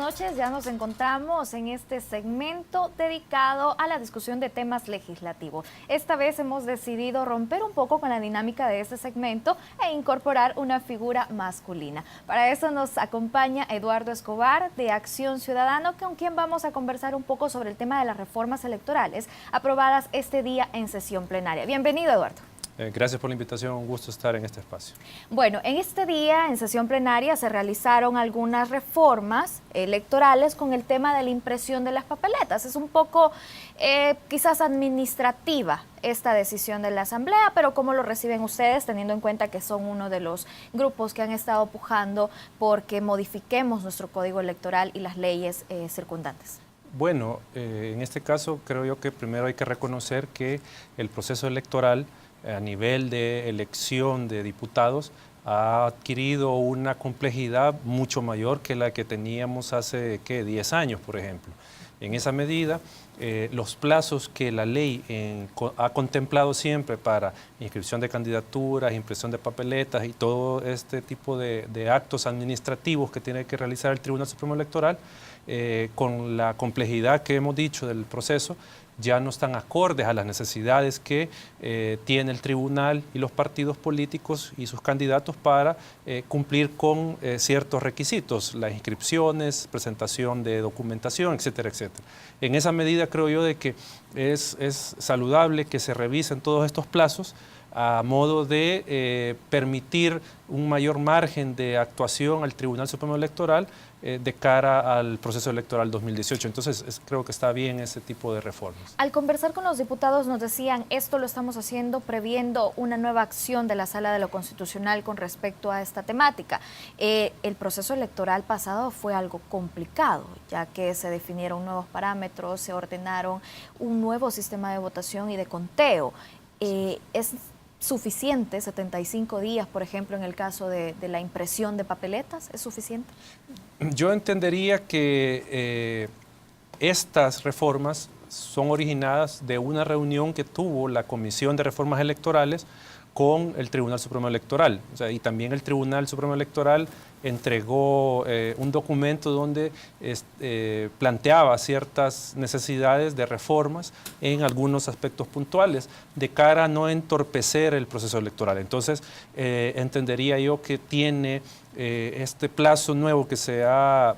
noches, ya nos encontramos en este segmento dedicado a la discusión de temas legislativos. Esta vez hemos decidido romper un poco con la dinámica de este segmento e incorporar una figura masculina. Para eso nos acompaña Eduardo Escobar de Acción Ciudadana, con quien vamos a conversar un poco sobre el tema de las reformas electorales aprobadas este día en sesión plenaria. Bienvenido, Eduardo. Gracias por la invitación, un gusto estar en este espacio. Bueno, en este día, en sesión plenaria, se realizaron algunas reformas electorales con el tema de la impresión de las papeletas. Es un poco, quizás administrativa esta decisión de la Asamblea, pero ¿cómo lo reciben ustedes, teniendo en cuenta que son uno de los grupos que han estado pujando porque modifiquemos nuestro código electoral y las leyes circundantes? Bueno, en este caso creo yo que primero hay que reconocer que el proceso electoral a nivel de elección de diputados ha adquirido una complejidad mucho mayor que la que teníamos hace 10 años, por ejemplo. En esa medida, los plazos que la ley ha contemplado siempre para inscripción de candidaturas, impresión de papeletas y todo este tipo de actos administrativos que tiene que realizar el Tribunal Supremo Electoral, con la complejidad que hemos dicho del proceso, ya no están acordes a las necesidades que tiene el tribunal y los partidos políticos y sus candidatos para cumplir con ciertos requisitos, las inscripciones, presentación de documentación, etcétera, etcétera. En esa medida creo yo de que es saludable que se revisen todos estos plazos a modo de permitir un mayor margen de actuación al Tribunal Supremo Electoral de cara al proceso electoral 2018. Entonces, creo que está bien ese tipo de reformas. Al conversar con los diputados nos decían, esto lo estamos haciendo previendo una nueva acción de la Sala de lo Constitucional con respecto a esta temática. El proceso electoral pasado fue algo complicado, ya que se definieron nuevos parámetros, se ordenaron un nuevo sistema de votación y de conteo. ¿Es suficiente 75 días, por ejemplo, en el caso de la impresión de papeletas? ¿Es suficiente? Yo entendería que estas reformas son originadas de una reunión que tuvo la Comisión de Reformas Electorales con el Tribunal Supremo Electoral. O sea, y también el Tribunal Supremo Electoral entregó un documento donde planteaba ciertas necesidades de reformas en algunos aspectos puntuales de cara a no entorpecer el proceso electoral. Entonces, entendería yo que tiene este plazo nuevo que se ha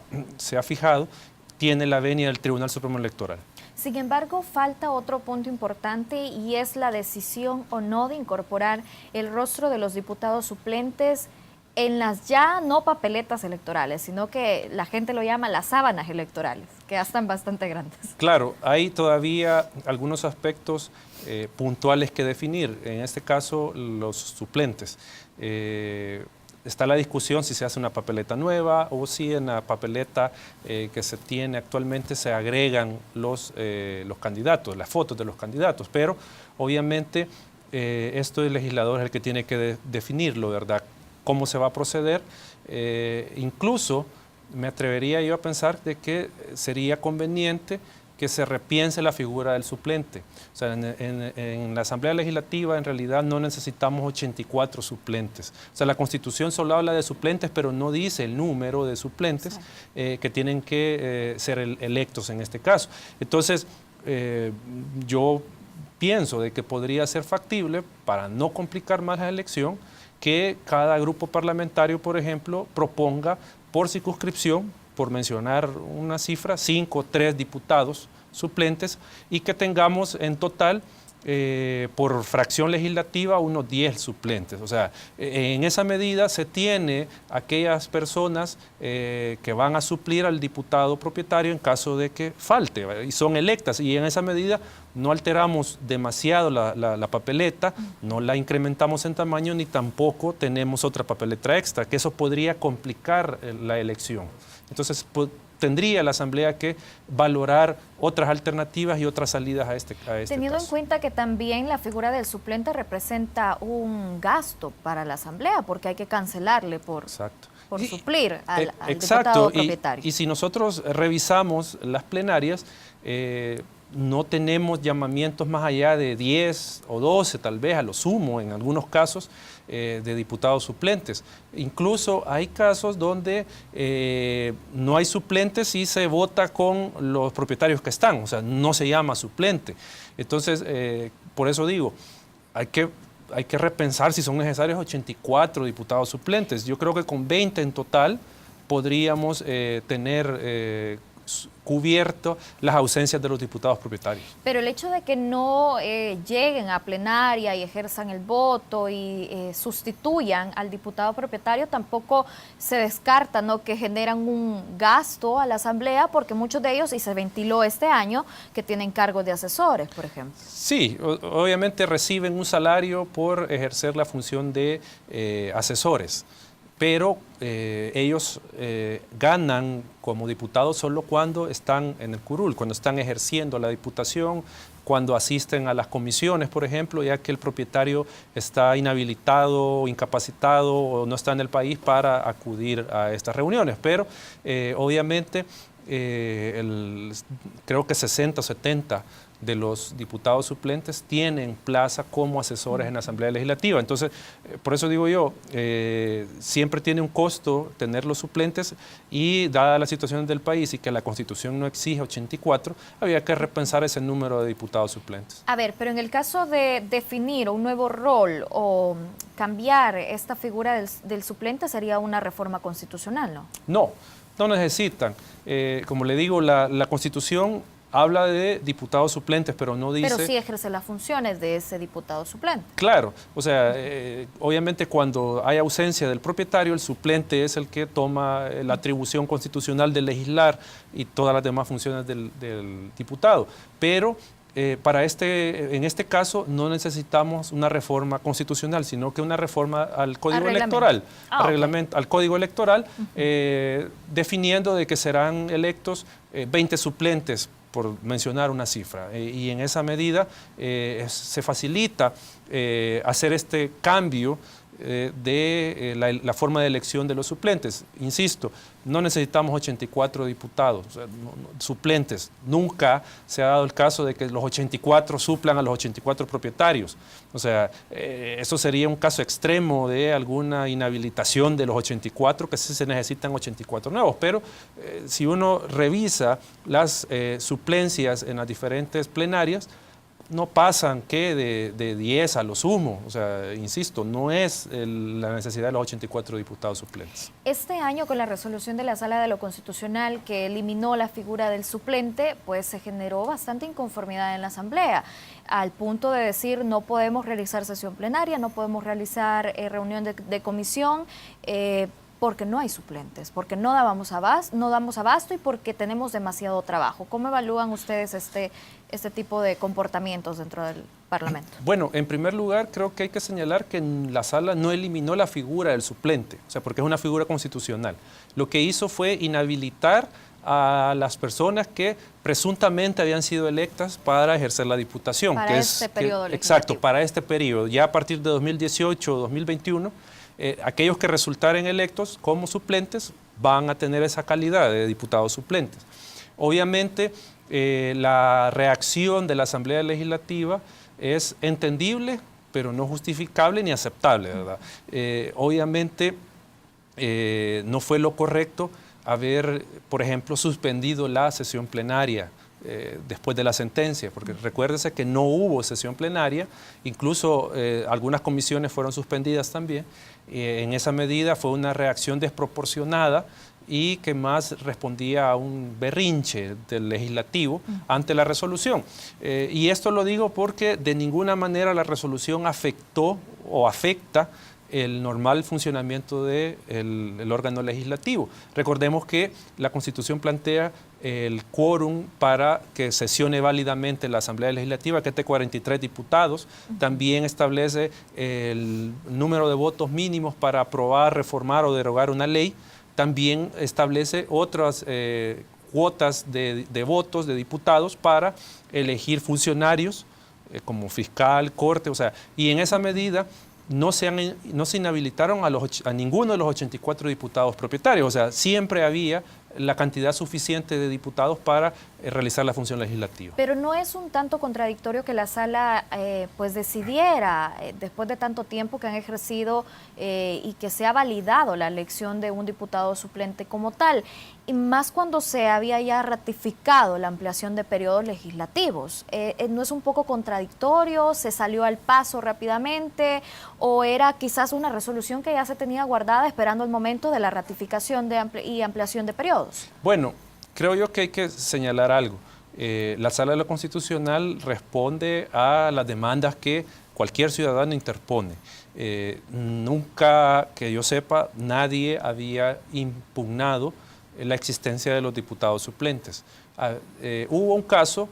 fijado, tiene la venia del Tribunal Supremo Electoral. Sin embargo, falta otro punto importante y es la decisión o no de incorporar el rostro de los diputados suplentes en las ya no papeletas electorales, sino que la gente lo llama las sábanas electorales, que ya están bastante grandes. Claro, hay todavía algunos aspectos puntuales que definir, en este caso los suplentes. Está la discusión si se hace una papeleta nueva o si en la papeleta que se tiene actualmente se agregan los candidatos, las fotos de los candidatos, pero obviamente esto el legislador es el que tiene que definirlo, ¿verdad? Cómo se va a proceder. Incluso me atrevería yo a pensar de que sería conveniente que se repiense la figura del suplente. O sea, en la Asamblea Legislativa en realidad no necesitamos 84 suplentes. O sea, la Constitución solo habla de suplentes, pero no dice el número de suplentes que tienen que ser electos en este caso. Entonces, yo pienso de que podría ser factible, para no complicar más la elección, que cada grupo parlamentario, por ejemplo, proponga por circunscripción, por mencionar una cifra, 5 o 3 diputados suplentes y que tengamos en total por fracción legislativa unos 10 suplentes. O sea, en esa medida se tiene aquellas personas que van a suplir al diputado propietario en caso de que falte, ¿verdad? Y son electas, y en esa medida no alteramos demasiado la papeleta, no la incrementamos en tamaño ni tampoco tenemos otra papeleta extra, que eso podría complicar la elección. Entonces, tendría la Asamblea que valorar otras alternativas y otras salidas a este Teniendo caso. en cuenta que también la figura del suplente representa un gasto para la Asamblea, porque hay que cancelarle por suplir al diputado propietario. Y si nosotros revisamos las plenarias, no tenemos llamamientos más allá de 10 o 12, tal vez a lo sumo, en algunos casos, de diputados suplentes. Incluso hay casos donde no hay suplentes y se vota con los propietarios que están, o sea, no se llama suplente. Entonces, por eso digo, hay que repensar si son necesarios 84 diputados suplentes. Yo creo que con 20 en total podríamos tener cubierto las ausencias de los diputados propietarios. Pero el hecho de que no lleguen a plenaria y ejerzan el voto y sustituyan al diputado propietario tampoco se descarta, ¿no?, que generan un gasto a la Asamblea, porque muchos de ellos, y se ventiló este año, que tienen cargos de asesores, por ejemplo. Sí, obviamente reciben un salario por ejercer la función de asesores, pero ellos ganan como diputados solo cuando están en el curul, cuando están ejerciendo la diputación, cuando asisten a las comisiones, por ejemplo, ya que el propietario está inhabilitado, incapacitado o no está en el país para acudir a estas reuniones. Pero obviamente creo que 60 o 70 de los diputados suplentes tienen plaza como asesores en la Asamblea Legislativa. Entonces, por eso digo yo, siempre tiene un costo tener los suplentes y dada la situación del país y que la Constitución no exige 84, había que repensar ese número de diputados suplentes. A ver, pero en el caso de definir un nuevo rol o cambiar esta figura del suplente sería una reforma constitucional, ¿no? No necesitan. Como le digo, la Constitución habla de diputados suplentes, pero no dice... Pero sí ejerce las funciones de ese diputado suplente. Claro, o sea, obviamente cuando hay ausencia del propietario, el suplente es el que toma la atribución constitucional de legislar y todas las demás funciones del diputado. Pero en este caso no necesitamos una reforma constitucional, sino que una reforma al Código Electoral, al Código Electoral, definiendo de que serán electos 20 suplentes, por mencionar una cifra, y en esa medida se facilita hacer este cambio de la forma de elección de los suplentes. Insisto, no necesitamos 84 diputados, o sea, suplentes. Nunca se ha dado el caso de que los 84 suplan a los 84 propietarios. O sea, eso sería un caso extremo de alguna inhabilitación de los 84, que sí se necesitan 84 nuevos. Pero si uno revisa las suplencias en las diferentes plenarias, no pasan que de 10 a lo sumo. O sea, insisto, no es la necesidad de los 84 diputados suplentes. Este año, con la resolución de la Sala de lo Constitucional que eliminó la figura del suplente, pues se generó bastante inconformidad en la Asamblea, al punto de decir no podemos realizar sesión plenaria, no podemos realizar reunión de comisión, porque no hay suplentes, porque no damos abasto y porque tenemos demasiado trabajo. ¿Cómo evalúan ustedes este tipo de comportamientos dentro del Parlamento? Bueno, en primer lugar, creo que hay que señalar que la Sala no eliminó la figura del suplente, o sea, porque es una figura constitucional. Lo que hizo fue inhabilitar a las personas que presuntamente habían sido electas para ejercer la diputación. Para este periodo legislativo. Exacto, para este periodo. Ya a partir de 2018 o 2021, aquellos que resultaren electos como suplentes van a tener esa calidad de diputados suplentes. Obviamente, la reacción de la Asamblea Legislativa es entendible, pero no justificable ni aceptable, ¿verdad? Obviamente, no fue lo correcto haber, por ejemplo, suspendido la sesión plenaria después de la sentencia, porque recuérdese que no hubo sesión plenaria, incluso algunas comisiones fueron suspendidas también. En esa medida fue una reacción desproporcionada y que más respondía a un berrinche del legislativo ante la resolución. Y esto lo digo porque de ninguna manera la resolución afectó o afecta el normal funcionamiento del órgano legislativo. Recordemos que la Constitución plantea el quórum para que sesione válidamente la Asamblea Legislativa, que es de 43 diputados. También establece el número de votos mínimos para aprobar, reformar o derogar una ley. También establece otras cuotas de votos de diputados para elegir funcionarios como fiscal, corte, o sea, y en esa medida no se inhabilitaron a ninguno de los 84 diputados propietarios, o sea, siempre había la cantidad suficiente de diputados para realizar la función legislativa. Pero no es un tanto contradictorio que la sala pues decidiera, después de tanto tiempo que han ejercido y que se ha validado la elección de un diputado suplente como tal, y más cuando se había ya ratificado la ampliación de periodos legislativos. ¿No es un poco contradictorio? ¿Se salió al paso rápidamente? ¿O era quizás una resolución que ya se tenía guardada esperando el momento de la ratificación y ampliación de periodos? Bueno, creo yo que hay que señalar algo. La Sala de lo Constitucional responde a las demandas que cualquier ciudadano interpone. Nunca, que yo sepa, nadie había impugnado la existencia de los diputados suplentes. Hubo un caso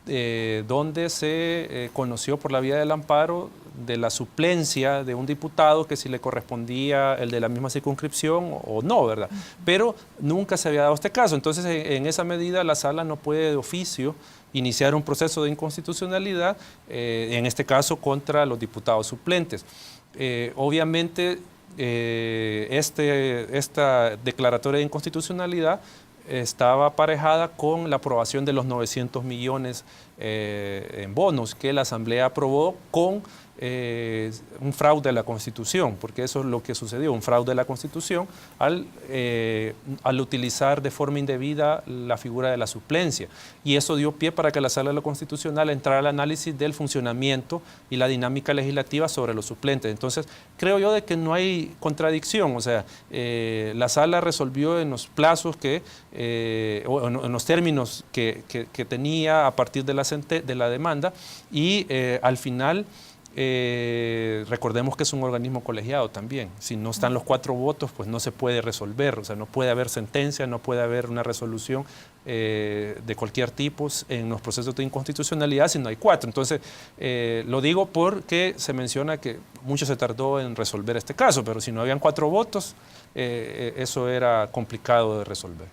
donde se conoció por la vía del amparo de la suplencia de un diputado, que si le correspondía el de la misma circunscripción o no, ¿verdad? Pero nunca se había dado este caso. Entonces, en esa medida, la sala no puede de oficio iniciar un proceso de inconstitucionalidad, en este caso contra los diputados suplentes. Obviamente, esta declaratoria de inconstitucionalidad estaba aparejada con la aprobación de los 900 millones en bonos que la Asamblea aprobó con un fraude a la Constitución, porque eso es lo que sucedió, un fraude a la Constitución al utilizar de forma indebida la figura de la suplencia. Y eso dio pie para que la Sala de lo Constitucional entrara al análisis del funcionamiento y la dinámica legislativa sobre los suplentes. Entonces, creo yo de que no hay contradicción, o sea, la Sala resolvió en los plazos o en los términos que tenía a partir de la demanda y al final recordemos que es un organismo colegiado también. Si no están los 4 votos, pues no se puede resolver, o sea, no puede haber sentencia, no puede haber una resolución de cualquier tipo en los procesos de inconstitucionalidad si no hay 4. Entonces, lo digo porque se menciona que mucho se tardó en resolver este caso, pero si no habían 4 votos, eso era complicado de resolver.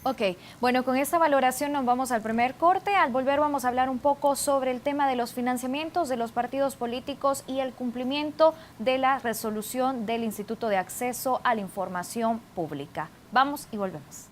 Ok, bueno, con esta valoración nos vamos al primer corte. Al volver vamos a hablar un poco sobre el tema de los financiamientos de los partidos políticos y el cumplimiento de la resolución del Instituto de Acceso a la Información Pública. Vamos y volvemos.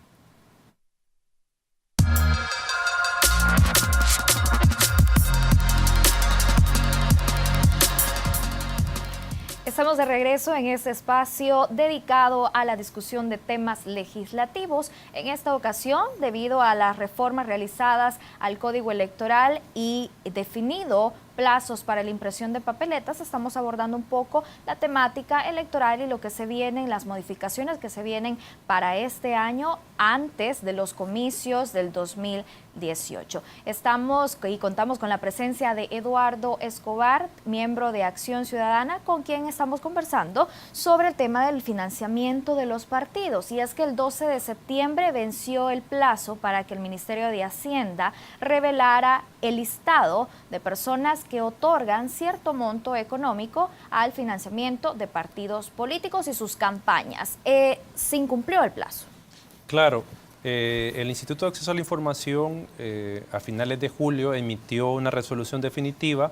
Estamos de regreso en este espacio dedicado a la discusión de temas legislativos. En esta ocasión, debido a las reformas realizadas al Código Electoral y definido plazos para la impresión de papeletas, estamos abordando un poco la temática electoral y lo que se vienen, las modificaciones que se vienen para este año antes de los comicios del 2018. Estamos y contamos con la presencia de Eduardo Escobar, miembro de Acción Ciudadana, con quien estamos conversando sobre el tema del financiamiento de los partidos. Y es que el 12 de septiembre venció el plazo para que el Ministerio de Hacienda revelara el listado de personas que otorgan cierto monto económico al financiamiento de partidos políticos y sus campañas. Se incumplió el plazo. Claro, el Instituto de Acceso a la Información a finales de julio emitió una resolución definitiva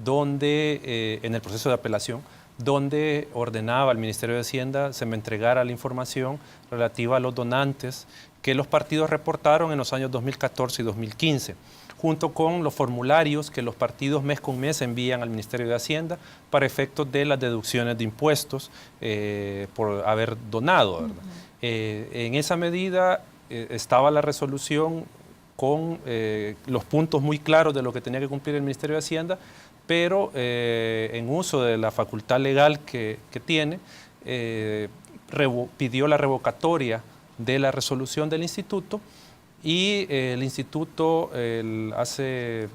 donde, en el proceso de apelación, donde ordenaba al Ministerio de Hacienda se me entregara la información relativa a los donantes que los partidos reportaron en los años 2014 y 2015. Junto con los formularios que los partidos mes con mes envían al Ministerio de Hacienda para efectos de las deducciones de impuestos por haber donado, ¿verdad? En esa medida estaba la resolución con los puntos muy claros de lo que tenía que cumplir el Ministerio de Hacienda, pero en uso de la facultad legal que tiene, pidió la revocatoria de la resolución del instituto. Y el instituto hace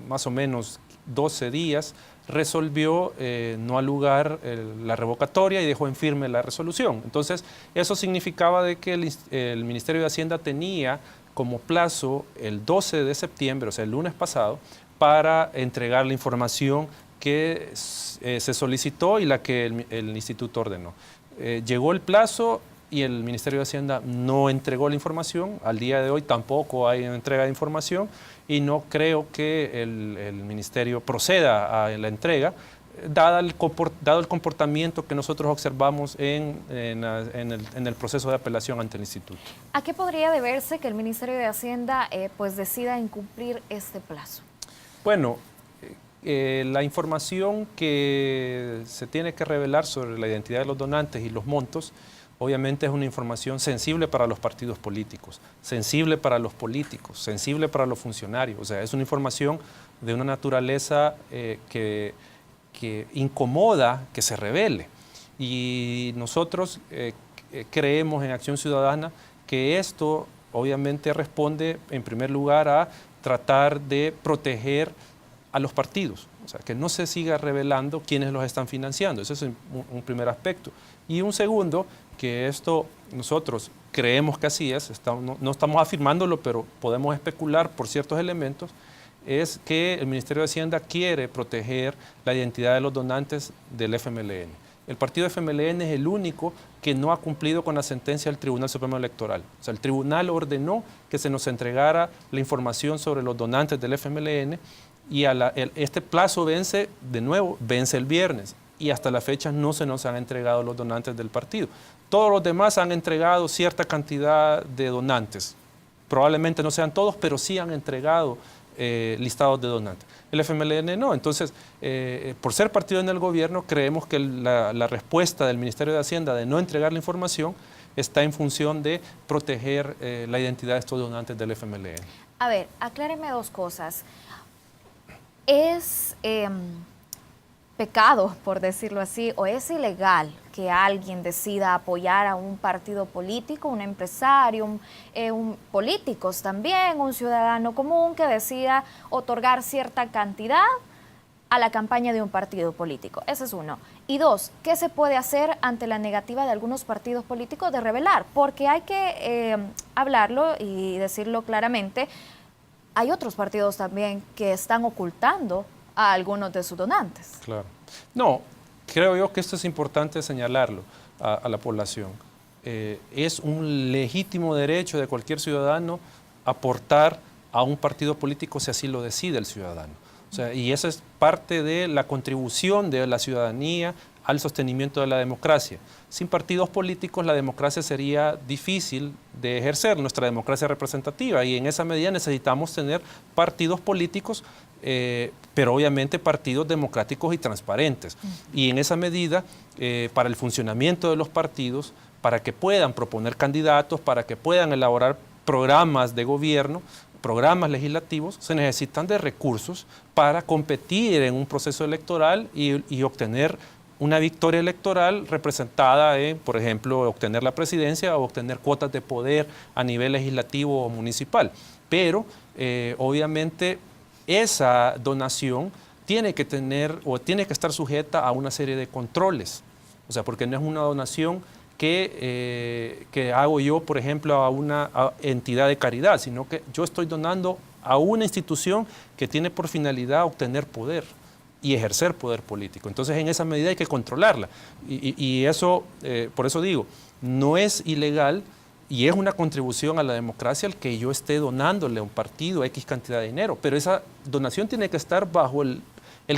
más o menos 12 días resolvió no alugar la revocatoria y dejó en firme la resolución. Entonces, eso significaba de que el Ministerio de Hacienda tenía como plazo el 12 de septiembre, o sea, el lunes pasado, para entregar la información que se solicitó y la que el instituto ordenó. Llegó el plazo y el Ministerio de Hacienda no entregó la información. Al día de hoy tampoco hay entrega de información y no creo que el Ministerio proceda a la entrega dado el comportamiento que nosotros observamos en el proceso de apelación ante el instituto. ¿A qué podría deberse que el Ministerio de Hacienda pues decida incumplir este plazo? Bueno, la información que se tiene que revelar sobre la identidad de los donantes y los montos, obviamente es una información sensible para los partidos políticos, sensible para los políticos, sensible para los funcionarios. O sea, es una información de una naturaleza que incomoda que se revele. Y nosotros creemos en Acción Ciudadana que esto obviamente responde en primer lugar a tratar de proteger a los partidos, o sea, que no se siga revelando quiénes los están financiando. Ese es un primer aspecto. Y un segundo, que esto nosotros creemos que así es, no estamos afirmándolo, pero podemos especular por ciertos elementos, es que el Ministerio de Hacienda quiere proteger la identidad de los donantes del FMLN. El partido FMLN es el único que no ha cumplido con la sentencia del Tribunal Supremo Electoral. O sea, el tribunal ordenó que se nos entregara la información sobre los donantes del FMLN y este plazo vence el viernes y hasta la fecha no se nos han entregado los donantes del partido. Todos los demás han entregado cierta cantidad de donantes. Probablemente no sean todos, pero sí han entregado listados de donantes. El FMLN no. Entonces, por ser partido en el gobierno, creemos que la respuesta del Ministerio de Hacienda de no entregar la información está en función de proteger la identidad de estos donantes del FMLN. A ver, acláreme dos cosas. ¿Es pecado, por decirlo así, o es ilegal que alguien decida apoyar a un partido político, un empresario, políticos también, un ciudadano común que decida otorgar cierta cantidad a la campaña de un partido político? Ese es uno. Y dos, ¿qué se puede hacer ante la negativa de algunos partidos políticos de revelar? Porque hay que hablarlo y decirlo claramente. Hay otros partidos también que están ocultando a algunos de sus donantes. Claro. No, creo yo que esto es importante señalarlo a la población. Es un legítimo derecho de cualquier ciudadano aportar a un partido político si así lo decide el ciudadano. O sea, y esa es parte de la contribución de la ciudadanía al sostenimiento de la democracia. Sin partidos políticos la democracia sería difícil de ejercer, nuestra democracia representativa, y en esa medida necesitamos tener partidos políticos, pero obviamente partidos democráticos y transparentes. Y en esa medida, para el funcionamiento de los partidos, para que puedan proponer candidatos, para que puedan elaborar programas de gobierno, programas legislativos, se necesitan de recursos para competir en un proceso electoral y obtener una victoria electoral representada en, por ejemplo, obtener la presidencia o obtener cuotas de poder a nivel legislativo o municipal. Pero, obviamente, esa donación tiene que tener o tiene que estar sujeta a una serie de controles. O sea, porque no es una donación que hago yo, por ejemplo, a una entidad de caridad, sino que yo estoy donando a una institución que tiene por finalidad obtener poder y ejercer poder político. Entonces, en esa medida hay que controlarla. Y eso, por eso digo, no es ilegal y es una contribución a la democracia el que yo esté donándole a un partido X cantidad de dinero, pero esa donación tiene que estar bajo el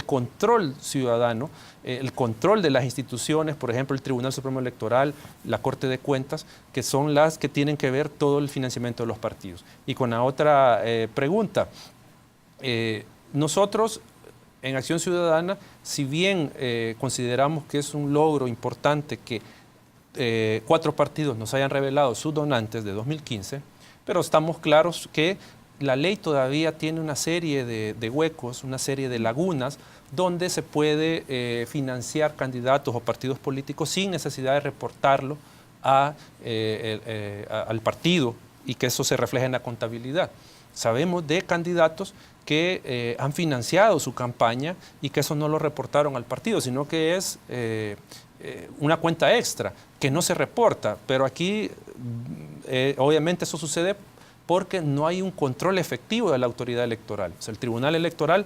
control ciudadano, el control de las instituciones, por ejemplo, el Tribunal Supremo Electoral, la Corte de Cuentas, que son las que tienen que ver todo el financiamiento de los partidos. Y con la otra pregunta, nosotros en Acción Ciudadana, si bien consideramos que es un logro importante que 4 partidos nos hayan revelado sus donantes de 2015, pero estamos claros que la ley todavía tiene una serie de huecos, una serie de lagunas, donde se puede financiar candidatos o partidos políticos sin necesidad de reportarlo al partido y que eso se refleje en la contabilidad. Sabemos de candidatos que han financiado su campaña y que eso no lo reportaron al partido, sino que es una cuenta extra que no se reporta. Pero aquí, obviamente, eso sucede porque no hay un control efectivo de la autoridad electoral. O sea, el Tribunal Electoral,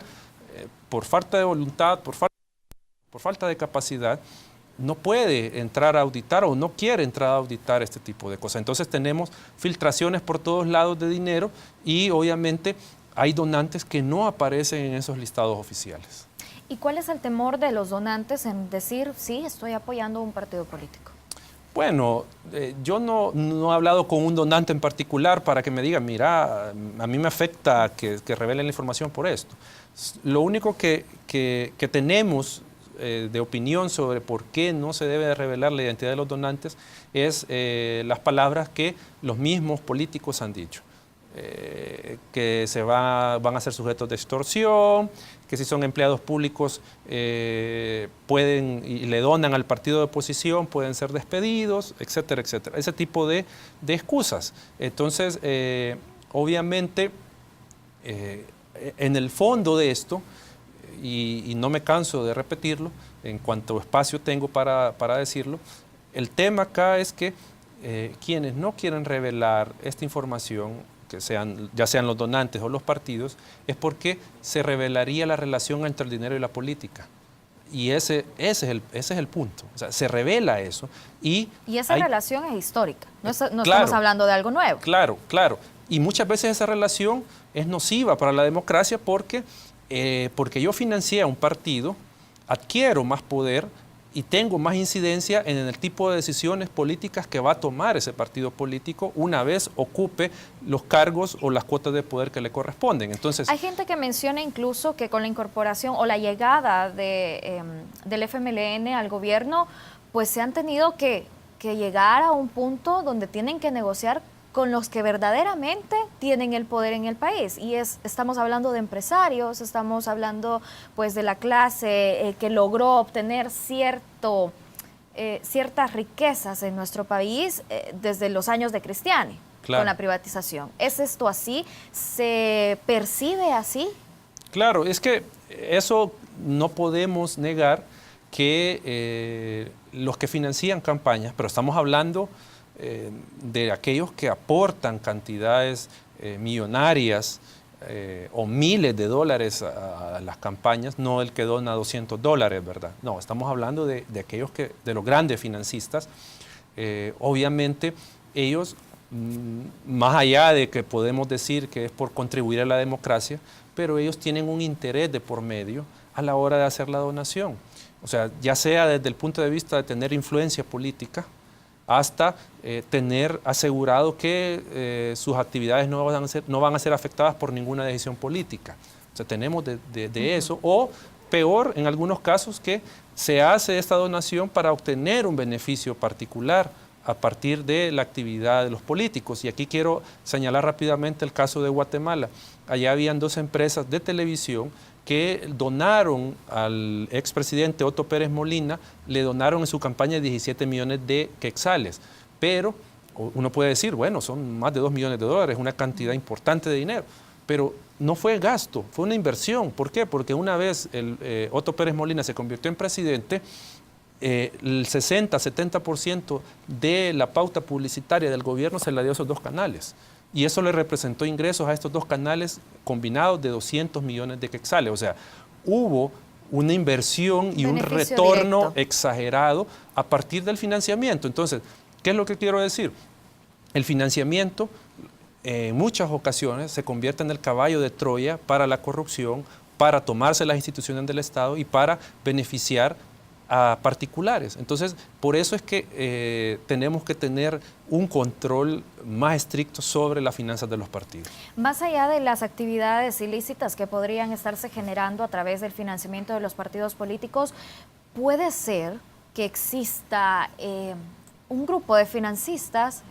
por falta de voluntad, por falta de capacidad, no puede entrar a auditar o no quiere entrar a auditar este tipo de cosas. Entonces tenemos filtraciones por todos lados de dinero y obviamente hay donantes que no aparecen en esos listados oficiales. ¿Y cuál es el temor de los donantes en decir, sí, estoy apoyando un partido político? Bueno, yo no he hablado con un donante en particular para que me diga, mira, a mí me afecta que revelen la información por esto. Lo único que tenemos de opinión sobre por qué no se debe de revelar la identidad de los donantes es las palabras que los mismos políticos han dicho. Que van a ser sujetos de extorsión, que si son empleados públicos pueden y le donan al partido de oposición, pueden ser despedidos, etcétera, etcétera. Ese tipo de excusas. Entonces, obviamente, en el fondo de esto, y no me canso de repetirlo, en cuanto espacio tengo para decirlo, el tema acá es que quienes no quieren revelar esta información, ya sean los donantes o los partidos, es porque se revelaría la relación entre el dinero y la política. Y ese es el punto. O sea, se revela eso. Y esa relación es histórica. No claro, estamos hablando de algo nuevo. Claro, claro. Y muchas veces esa relación es nociva para la democracia porque yo financié a un partido, adquiero más poder y tengo más incidencia en el tipo de decisiones políticas que va a tomar ese partido político una vez ocupe los cargos o las cuotas de poder que le corresponden. Entonces, hay gente que menciona incluso que con la incorporación o la llegada del FMLN al gobierno, pues se han tenido que llegar a un punto donde tienen que negociar con los que verdaderamente tienen el poder en el país. Y estamos hablando de empresarios, estamos hablando pues de la clase que logró obtener ciertas riquezas en nuestro país desde los años de Cristiani, claro, con la privatización. ¿Es esto así? ¿Se percibe así? Claro, es que eso no podemos negar que los que financian campañas, pero estamos hablando de aquellos que aportan cantidades millonarias o miles de dólares a las campañas, no el que dona $200, ¿verdad? No, estamos hablando de aquellos de los grandes financistas. Obviamente ellos, más allá de que podemos decir que es por contribuir a la democracia, pero ellos tienen un interés de por medio a la hora de hacer la donación. O sea, ya sea desde el punto de vista de tener influencia política, hasta tener asegurado que sus actividades no van a ser afectadas por ninguna decisión política. O sea, tenemos de eso, o peor, en algunos casos, que se hace esta donación para obtener un beneficio particular a partir de la actividad de los políticos. Y aquí quiero señalar rápidamente el caso de Guatemala. Allá habían 2 empresas de televisión que donaron al expresidente Otto Pérez Molina, le donaron en su campaña 17 millones de quetzales. Pero uno puede decir, bueno, son más de $2 millones, una cantidad importante de dinero. Pero no fue gasto, fue una inversión. ¿Por qué? Porque una vez Otto Pérez Molina se convirtió en presidente, el 60-70% de la pauta publicitaria del gobierno se la dio a esos 2 canales. Y eso le representó ingresos a estos 2 canales combinados de 200 millones de quetzales. O sea, hubo una inversión y un retorno directo exagerado a partir del financiamiento. Entonces, ¿qué es lo que quiero decir? El financiamiento en muchas ocasiones se convierte en el caballo de Troya para la corrupción, para tomarse las instituciones del Estado y para beneficiar a particulares. Entonces, por eso es que tenemos que tener un control más estricto sobre las finanzas de los partidos. Más allá de las actividades ilícitas que podrían estarse generando a través del financiamiento de los partidos políticos, puede ser que exista un grupo de financistas,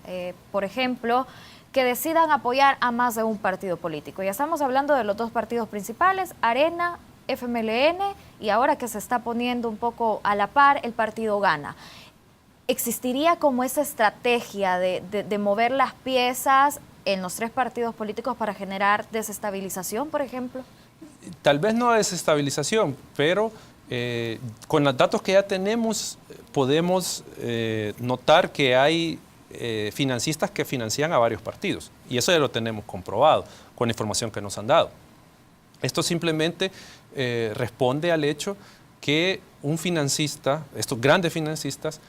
por ejemplo, que decidan apoyar a más de un partido político. Ya estamos hablando de los 2 partidos principales, Arena, FMLN, y ahora que se está poniendo un poco a la par, el partido Gana. ¿Existiría como esa estrategia de mover las piezas en los 3 partidos políticos para generar desestabilización, por ejemplo? Tal vez no desestabilización, pero con los datos que ya tenemos podemos notar que hay financistas que financian a varios partidos, y eso ya lo tenemos comprobado con la información que nos han dado. Esto simplemente responde al hecho que un financista, estos grandes financistas,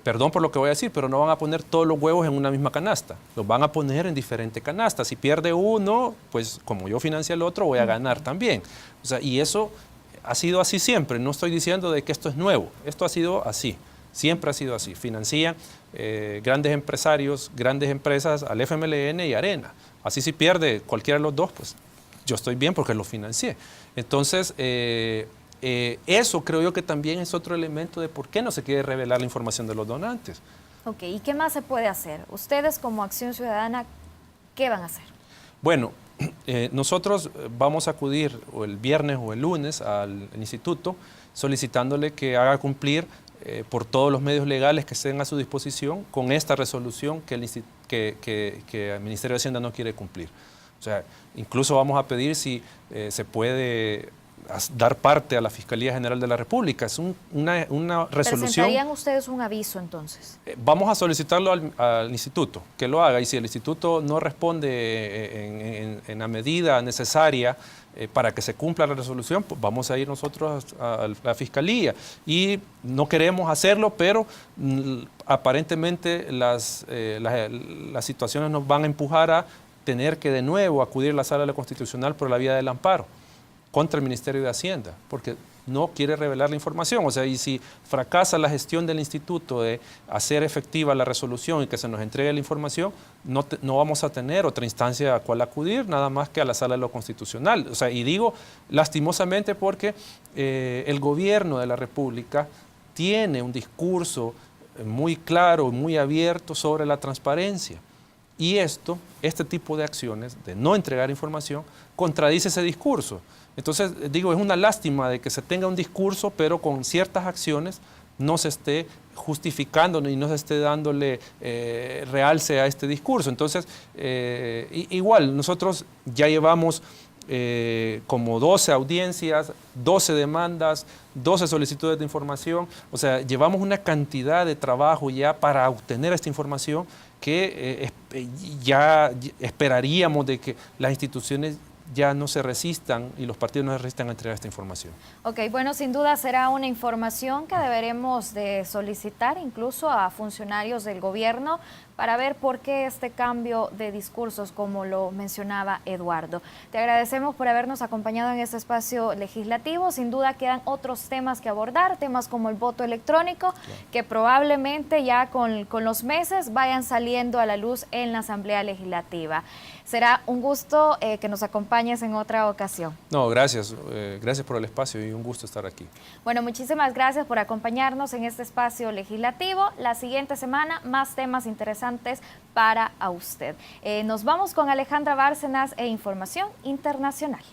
perdón por lo que voy a decir, pero no van a poner todos los huevos en una misma canasta, los van a poner en diferentes canastas. Si pierde uno, pues como yo financié al otro, voy a ganar también. O sea, y eso ha sido así siempre. No estoy diciendo de que esto es nuevo. Esto ha sido así. Siempre ha sido así. Financian grandes empresarios, grandes empresas al FMLN y Arena. Así si pierde cualquiera de los dos, pues yo estoy bien porque lo financié. Entonces, eso creo yo que también es otro elemento de por qué no se quiere revelar la información de los donantes. Ok, ¿y qué más se puede hacer? Ustedes como Acción Ciudadana, ¿qué van a hacer? Bueno, nosotros vamos a acudir o el viernes o el lunes al instituto solicitándole que haga cumplir por todos los medios legales que estén a su disposición con esta resolución que el Ministerio de Hacienda no quiere cumplir. O sea, incluso vamos a pedir si se puede dar parte a la Fiscalía General de la República. Es una resolución. ¿Presentarían ustedes un aviso entonces? Vamos a solicitarlo al instituto, que lo haga, y si el instituto no responde en la medida necesaria para que se cumpla la resolución, pues vamos a ir nosotros a la Fiscalía. Y no queremos hacerlo, pero aparentemente las situaciones nos van a empujar a tener que de nuevo acudir a la Sala Constitucional por la vía del amparo contra el Ministerio de Hacienda, porque no quiere revelar la información. O sea, y si fracasa la gestión del instituto de hacer efectiva la resolución y que se nos entregue la información, no vamos a tener otra instancia a cual acudir, nada más que a la Sala de lo Constitucional. O sea, y digo lastimosamente porque el gobierno de la República tiene un discurso muy claro, muy abierto sobre la transparencia. Y este tipo de acciones, de no entregar información, contradice ese discurso. Entonces, digo, es una lástima de que se tenga un discurso, pero con ciertas acciones no se esté justificando y no se esté dándole realce a este discurso. Entonces, igual, nosotros ya llevamos como 12 audiencias, 12 demandas, 12 solicitudes de información. O sea, llevamos una cantidad de trabajo ya para obtener esta información que ya esperaríamos de que las instituciones ya no se resistan y los partidos no se resistan a entregar esta información. Ok, bueno, sin duda será una información que deberemos de solicitar incluso a funcionarios del gobierno para ver por qué este cambio de discursos, como lo mencionaba Eduardo. Te agradecemos por habernos acompañado en este espacio legislativo. Sin duda quedan otros temas que abordar, temas como el voto electrónico, claro, que probablemente ya con los meses vayan saliendo a la luz en la Asamblea Legislativa. Será un gusto que nos acompañes en otra ocasión. No, gracias. Gracias por el espacio y un gusto estar aquí. Bueno, muchísimas gracias por acompañarnos en este espacio legislativo. La siguiente semana, más temas interesantes para usted. Nos vamos con Alejandra Bárcenas e Información Internacional.